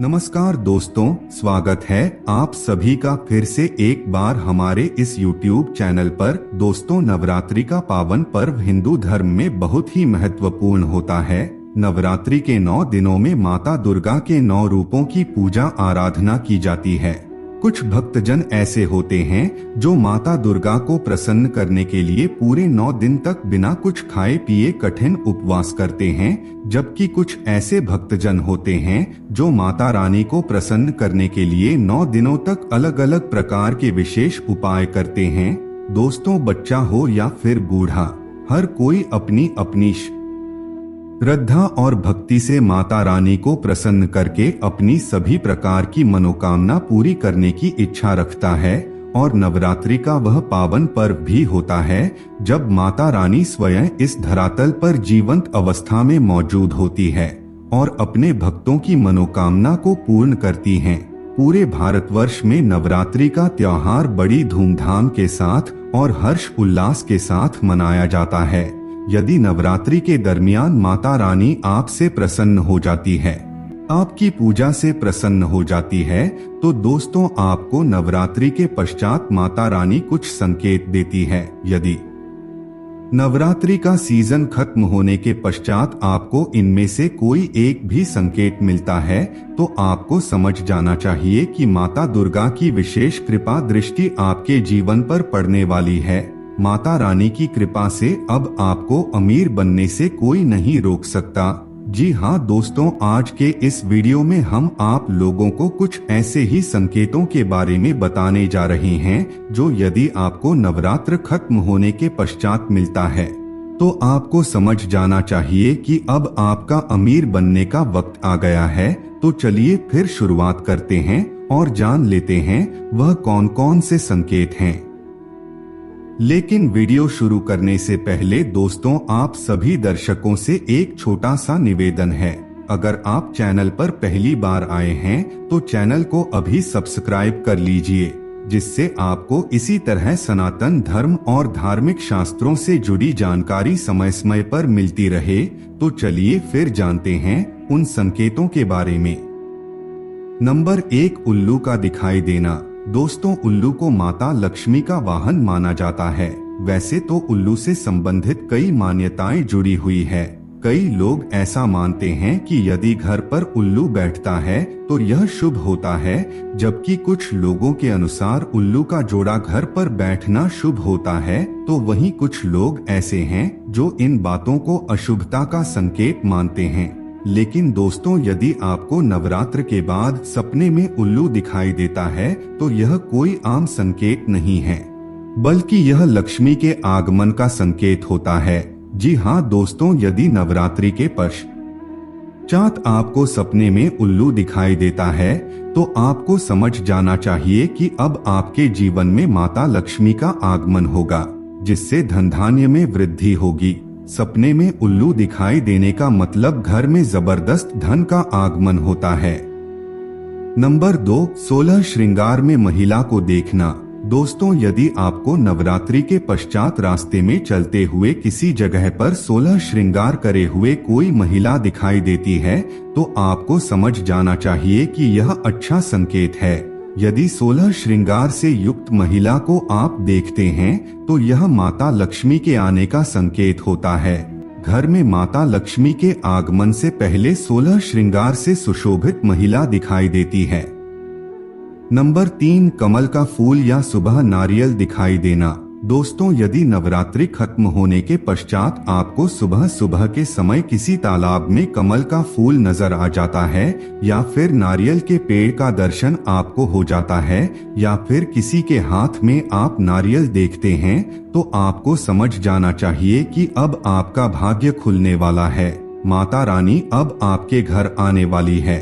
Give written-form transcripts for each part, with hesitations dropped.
नमस्कार दोस्तों, स्वागत है आप सभी का फिर से एक बार हमारे इस YouTube चैनल पर। दोस्तों, नवरात्रि का पावन पर्व हिंदू धर्म में बहुत ही महत्वपूर्ण होता है। नवरात्रि के 9 दिनों में माता दुर्गा के 9 रूपों की पूजा आराधना की जाती है। कुछ भक्तजन ऐसे होते हैं जो माता दुर्गा को प्रसन्न करने के लिए पूरे 9 दिन तक बिना कुछ खाए पिए कठिन उपवास करते हैं, जबकि कुछ ऐसे भक्तजन होते हैं जो माता रानी को प्रसन्न करने के लिए 9 दिनों तक अलग अलग प्रकार के विशेष उपाय करते हैं। दोस्तों, बच्चा हो या फिर बूढ़ा, हर कोई अपनी अपनी श्रद्धा और भक्ति से माता रानी को प्रसन्न करके अपनी सभी प्रकार की मनोकामना पूरी करने की इच्छा रखता है। और नवरात्रि का वह पावन पर्व भी होता है जब माता रानी स्वयं इस धरातल पर जीवंत अवस्था में मौजूद होती है और अपने भक्तों की मनोकामना को पूर्ण करती हैं। पूरे भारतवर्ष में नवरात्रि का त्योहार बड़ी धूमधाम के साथ और हर्ष उल्लास के साथ मनाया जाता है। यदि नवरात्रि के दरमियान माता रानी आपसे प्रसन्न हो जाती है, आपकी पूजा से प्रसन्न हो जाती है, तो दोस्तों आपको नवरात्रि के पश्चात माता रानी कुछ संकेत देती है। यदि नवरात्रि का सीजन खत्म होने के पश्चात आपको इनमें से कोई एक भी संकेत मिलता है, तो आपको समझ जाना चाहिए कि माता दुर्गा की विशेष कृपा दृष्टि आपके जीवन पर पड़ने वाली है। माता रानी की कृपा से अब आपको अमीर बनने से कोई नहीं रोक सकता। जी हाँ दोस्तों, आज के इस वीडियो में हम आप लोगों को कुछ ऐसे ही संकेतों के बारे में बताने जा रहे हैं जो यदि आपको नवरात्र खत्म होने के पश्चात मिलता है तो आपको समझ जाना चाहिए कि अब आपका अमीर बनने का वक्त आ गया है। तो चलिए फिर शुरुआत करते हैं और जान लेते हैं वह कौन कौन से संकेत हैं। लेकिन वीडियो शुरू करने से पहले दोस्तों, आप सभी दर्शकों से एक छोटा सा निवेदन है। अगर आप चैनल पर पहली बार आए हैं तो चैनल को अभी सब्सक्राइब कर लीजिए, जिससे आपको इसी तरह सनातन धर्म और धार्मिक शास्त्रों से जुड़ी जानकारी समय समय पर मिलती रहे। तो चलिए फिर जानते हैं उन संकेतों के बारे में। नंबर 1, उल्लू का दिखाई देना। दोस्तों, उल्लू को माता लक्ष्मी का वाहन माना जाता है। वैसे तो उल्लू से संबंधित कई मान्यताएं जुड़ी हुई है। कई लोग ऐसा मानते हैं कि यदि घर पर उल्लू बैठता है तो यह शुभ होता है, जबकि कुछ लोगों के अनुसार उल्लू का जोड़ा घर पर बैठना शुभ होता है। तो वहीं कुछ लोग ऐसे हैं जो इन बातों को अशुभता का संकेत मानते हैं। लेकिन दोस्तों, यदि आपको नवरात्र के बाद सपने में उल्लू दिखाई देता है तो यह कोई आम संकेत नहीं है, बल्कि यह लक्ष्मी के आगमन का संकेत होता है। जी हाँ दोस्तों, यदि नवरात्रि के पश्चात आपको सपने में उल्लू दिखाई देता है तो आपको समझ जाना चाहिए कि अब आपके जीवन में माता लक्ष्मी का आगमन होगा, जिससे धन धान्य में वृद्धि होगी। सपने में उल्लू दिखाई देने का मतलब घर में जबरदस्त धन का आगमन होता है। नंबर 2, 16 श्रृंगार में महिला को देखना। दोस्तों, यदि आपको नवरात्रि के पश्चात रास्ते में चलते हुए किसी जगह पर 16 श्रृंगार करे हुए कोई महिला दिखाई देती है तो आपको समझ जाना चाहिए कि यह अच्छा संकेत है। यदि 16 श्रृंगार से युक्त महिला को आप देखते हैं तो यह माता लक्ष्मी के आने का संकेत होता है। घर में माता लक्ष्मी के आगमन से पहले 16 श्रृंगार से सुशोभित महिला दिखाई देती है। नंबर 3, कमल का फूल या सुबह नारियल दिखाई देना। दोस्तों, यदि नवरात्रि खत्म होने के पश्चात आपको सुबह सुबह के समय किसी तालाब में कमल का फूल नजर आ जाता है, या फिर नारियल के पेड़ का दर्शन आपको हो जाता है, या फिर किसी के हाथ में आप नारियल देखते हैं, तो आपको समझ जाना चाहिए कि अब आपका भाग्य खुलने वाला है। माता रानी अब आपके घर आने वाली है।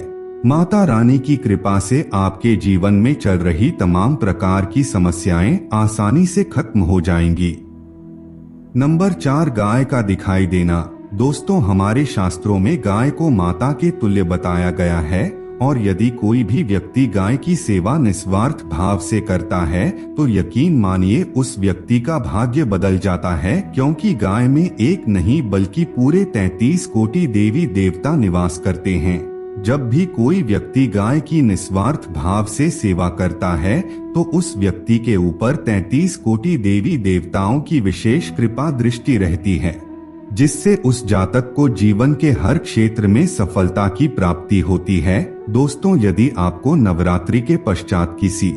माता रानी की कृपा से आपके जीवन में चल रही तमाम प्रकार की समस्याएं आसानी से खत्म हो जाएंगी। नंबर 4, गाय का दिखाई देना। दोस्तों, हमारे शास्त्रों में गाय को माता के तुल्य बताया गया है और यदि कोई भी व्यक्ति गाय की सेवा निस्वार्थ भाव से करता है तो यकीन मानिए उस व्यक्ति का भाग्य बदल जाता है, क्योंकि गाय में एक नहीं बल्कि पूरे 33 कोटि देवी देवता निवास करते हैं। जब भी कोई व्यक्ति गाय की निस्वार्थ भाव से सेवा करता है तो उस व्यक्ति के ऊपर 33 कोटि देवी देवताओं की विशेष कृपा दृष्टि रहती है, जिससे उस जातक को जीवन के हर क्षेत्र में सफलता की प्राप्ति होती है। दोस्तों, यदि आपको नवरात्रि के पश्चात किसी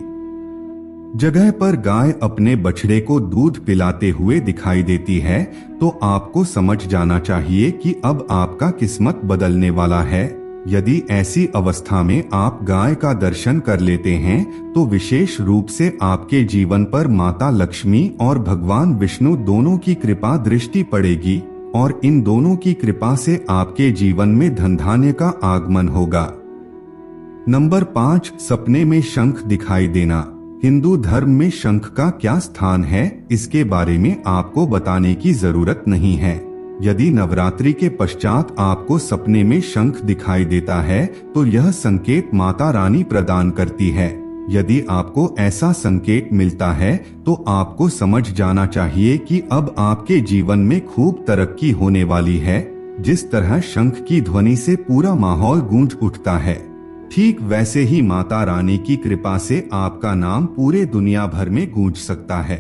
जगह पर गाय अपने बछड़े को दूध पिलाते हुए दिखाई देती है तो आपको समझ जाना चाहिए कि अब आपका किस्मत बदलने वाला है। यदि ऐसी अवस्था में आप गाय का दर्शन कर लेते हैं तो विशेष रूप से आपके जीवन पर माता लक्ष्मी और भगवान विष्णु दोनों की कृपा दृष्टि पड़ेगी और इन दोनों की कृपा से आपके जीवन में धन धान्य का आगमन होगा। नंबर 5, सपने में शंख दिखाई देना। हिंदू धर्म में शंख का क्या स्थान है, इसके बारे में आपको बताने की जरूरत नहीं है। यदि नवरात्रि के पश्चात आपको सपने में शंख दिखाई देता है तो यह संकेत माता रानी प्रदान करती है। यदि आपको ऐसा संकेत मिलता है तो आपको समझ जाना चाहिए कि अब आपके जीवन में खूब तरक्की होने वाली है। जिस तरह शंख की ध्वनि से पूरा माहौल गूंज उठता है, ठीक वैसे ही माता रानी की कृपा से आपका नाम पूरे दुनिया भर में गूंज सकता है।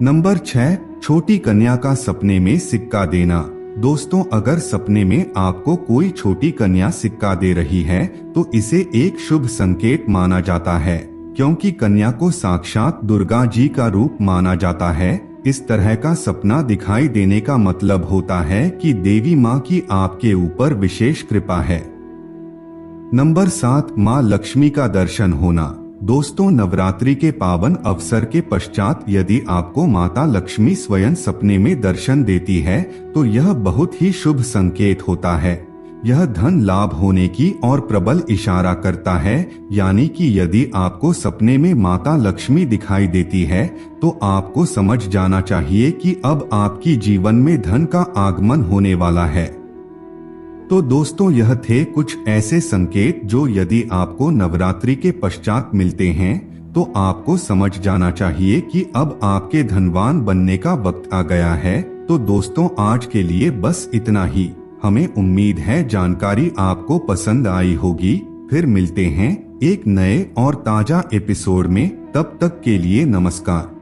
नंबर 6, छोटी कन्या का सपने में सिक्का देना। दोस्तों, अगर सपने में आपको कोई छोटी कन्या सिक्का दे रही है तो इसे एक शुभ संकेत माना जाता है, क्योंकि कन्या को साक्षात दुर्गा जी का रूप माना जाता है। इस तरह का सपना दिखाई देने का मतलब होता है कि देवी माँ की आपके ऊपर विशेष कृपा है। नंबर 7, माँ लक्ष्मी का दर्शन होना। दोस्तों, नवरात्रि के पावन अवसर के पश्चात यदि आपको माता लक्ष्मी स्वयं सपने में दर्शन देती है तो यह बहुत ही शुभ संकेत होता है। यह धन लाभ होने की और प्रबल इशारा करता है, यानी कि यदि आपको सपने में माता लक्ष्मी दिखाई देती है तो आपको समझ जाना चाहिए कि अब आपकी जीवन में धन का आगमन होने वाला है। तो दोस्तों, यह थे कुछ ऐसे संकेत जो यदि आपको नवरात्रि के पश्चात मिलते हैं तो आपको समझ जाना चाहिए कि अब आपके धनवान बनने का वक्त आ गया है। तो दोस्तों, आज के लिए बस इतना ही। हमें उम्मीद है जानकारी आपको पसंद आई होगी। फिर मिलते हैं एक नए और ताजा एपिसोड में। तब तक के लिए नमस्कार।